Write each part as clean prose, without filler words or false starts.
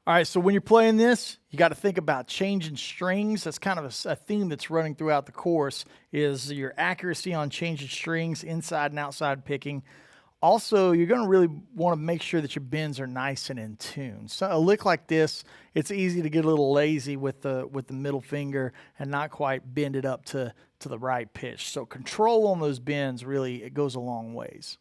All right, so when you're playing this, you got to think about changing strings. That's kind of a theme that's running throughout the course, is your accuracy on changing strings, inside and outside picking. Also, you're going to really want to make sure that your bends are nice and in tune. So a lick like this, it's easy to get a little lazy with the middle finger and not quite bend it up to the right pitch. So control on those bends, really, it goes a long ways.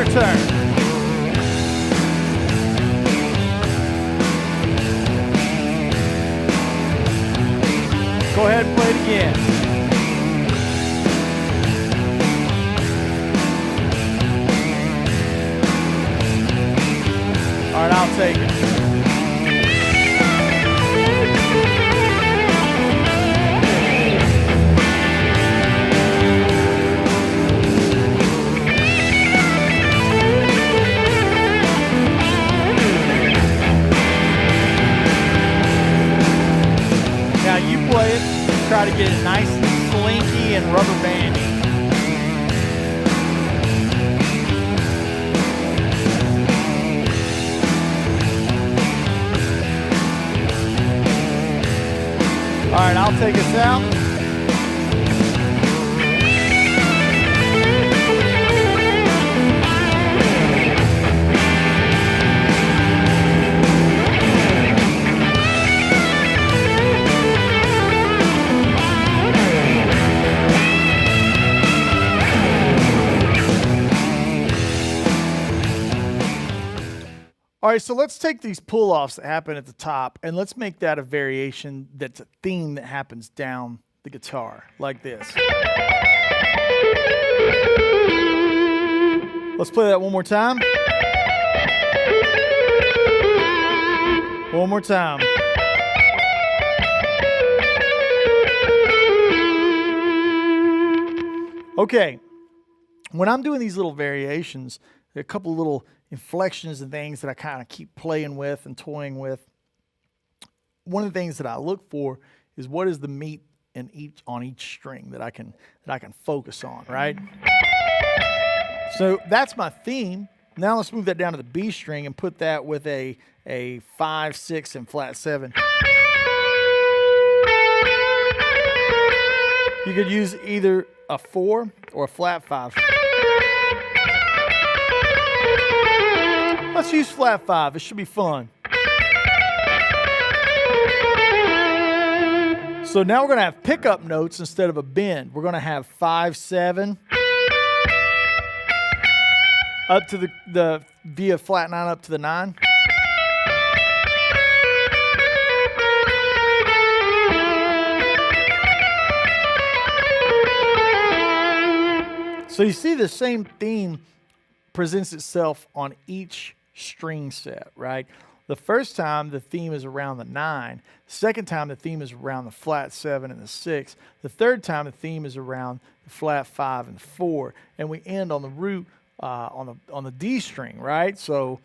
Turn. Go ahead and play it again. All right, I'll take it. Try to get it nice and slinky and rubber bandy. All right, I'll take us out. All right, so let's take these pull-offs that happen at the top and let's make that a variation that's a theme that happens down the guitar, like this. Let's play that one more time. One more time. Okay, when I'm doing these little variations, there are a couple little inflections and things that I kind of keep playing with and toying with. One of the things that I look for is what is the meat in on each string that I can focus on, right? So that's my theme. Now let's move that down to the B string and put that with a 5, 6, and flat 7. You could use either a 4 or a flat 5. Let's use flat 5. It should be fun. So now we're going to have pickup notes instead of a bend. We're going to have 5, 7 up to the via flat 9 up to the 9. So you see the same theme presents itself on each string set, right? The first time the theme is around the 9. The second time the theme is around the flat 7 and the 6. The third time the theme is around the flat 5 and 4. And we end on the root on the D string, right? So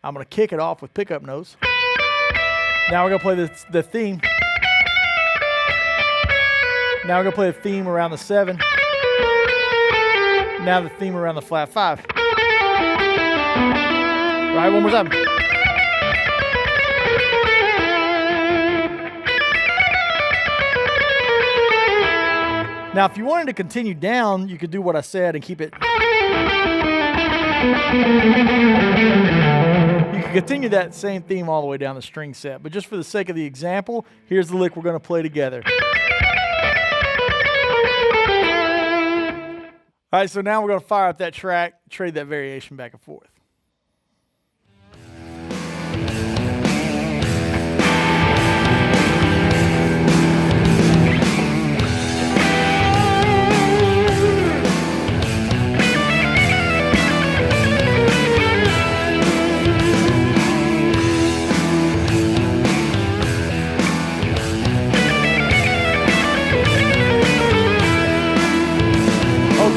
I'm going to kick it off with pickup notes. Now we're going to play the theme. Now we're going to play the theme around the 7. Now the theme around the flat 5. Right, one more time. Now, if you wanted to continue down, you could do what I said and keep it. You can continue that same theme all the way down the string set, but just for the sake of the example, here's the lick we're going to play together. All right, so now we're going to fire up that track, trade that variation back and forth.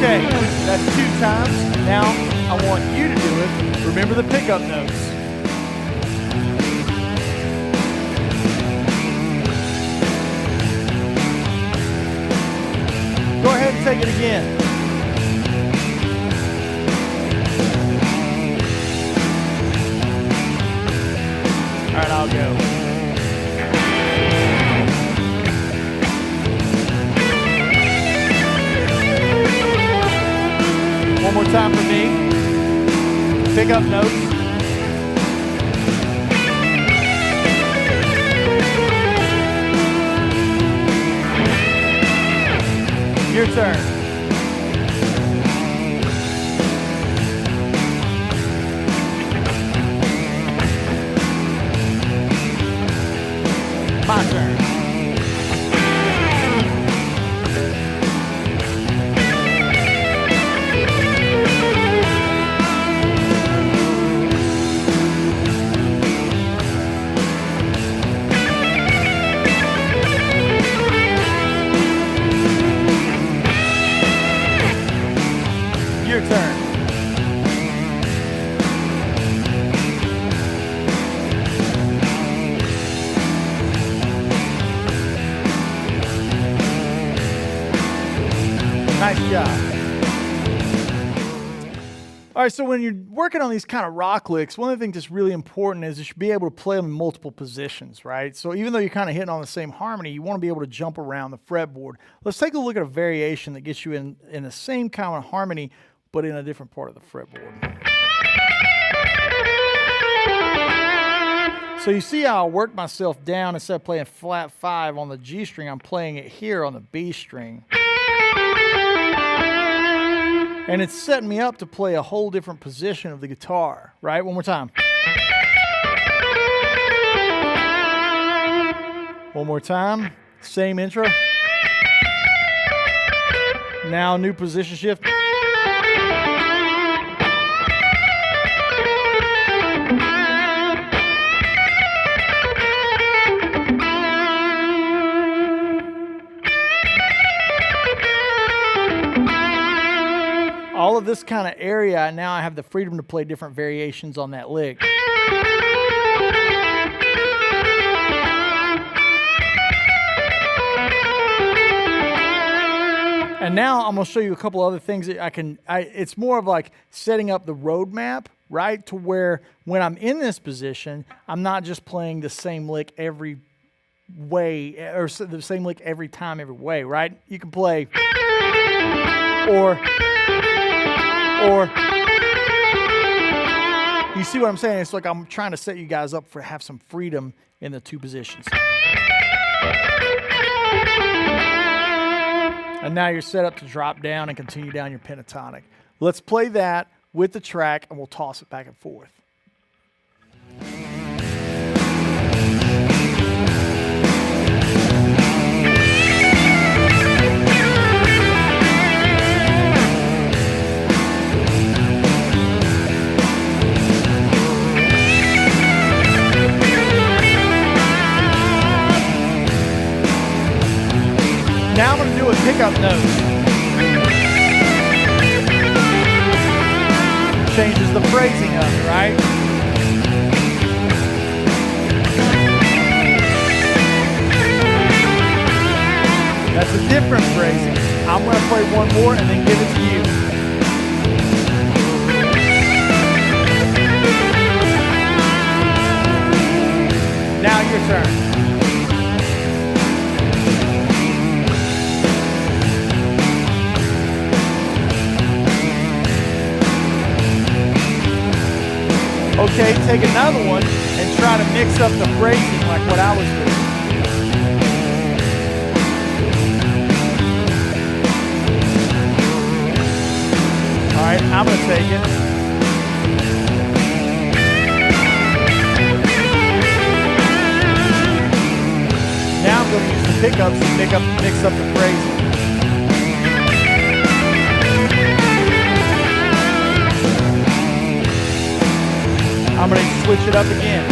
Okay, that's 2 times. Now I want you to do it. Remember the pickup notes. Go ahead and take it again. All right, I'll go. One more time for me. Pick up notes. Your turn. My turn. Your turn. Nice job. All right, so when you're working on these kind of rock licks, one of the things that's really important is you should be able to play them in multiple positions, right? So even though you're kind of hitting on the same harmony, you want to be able to jump around the fretboard. Let's take a look at a variation that gets you in the same kind of harmony, but in a different part of the fretboard. So you see how I work myself down. Instead of playing flat 5 on the G string, I'm playing it here on the B string. And it's setting me up to play a whole different position of the guitar, right? One more time. One more time. Same intro. Now new position shift. All of this kind of area, now I have the freedom to play different variations on that lick. And now I'm going to show you a couple other things that it's more of like setting up the roadmap, right? To where when I'm in this position, I'm not just playing the same lick every way, or the same lick every time, every way, right? You can play or you see what I'm saying? It's like I'm trying to set you guys up for have some freedom in the 2 positions. And now you're set up to drop down and continue down your pentatonic. Let's play that with the track and we'll toss it back and forth. Now I'm going to do a pickup note. Changes the phrasing of it, right? That's a different phrasing. I'm going to play one more and then give it to you. Now your turn. Okay, take another one and try to mix up the phrasing like what I was doing. right, I'm going to take it. Now I'm going to use the pickups to mix up the phrasing. I'm going to switch it up again.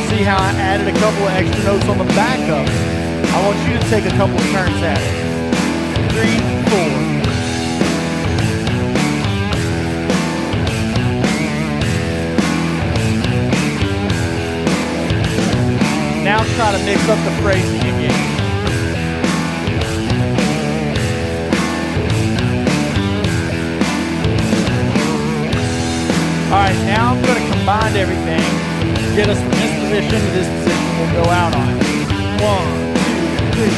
See how I added a couple of extra notes on the backup? I want you to take a couple of turns at it. 3, 4. Now try to mix up the phrasing again. All right, now I'm going to combine everything, get us from this position to this position. We'll go out on it. 1, 2, 3.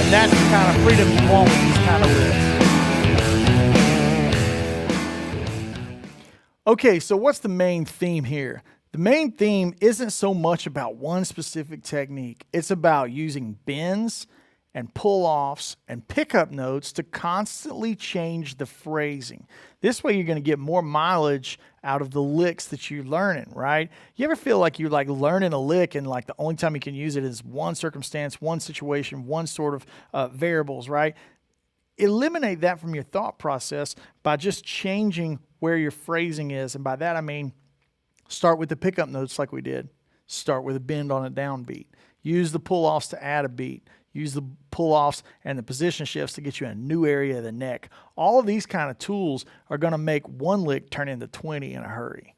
And that's the kind of freedom you want with these kind of licks. Okay, so what's the main theme here? The main theme isn't so much about one specific technique. It's about using bends and pull-offs and pickup notes to constantly change the phrasing. This way you're going to get more mileage out of the licks that you're learning, right? You ever feel like you're like learning a lick and like the only time you can use it is one circumstance, one situation, one sort of variables, right? Eliminate that from your thought process by just changing where your phrasing is. And by that I mean, start with the pickup notes like we did. Start with a bend on a downbeat. Use the pull-offs to add a beat. Use the pull-offs and the position shifts to get you in a new area of the neck. All of these kind of tools are going to make one lick turn into 20 in a hurry.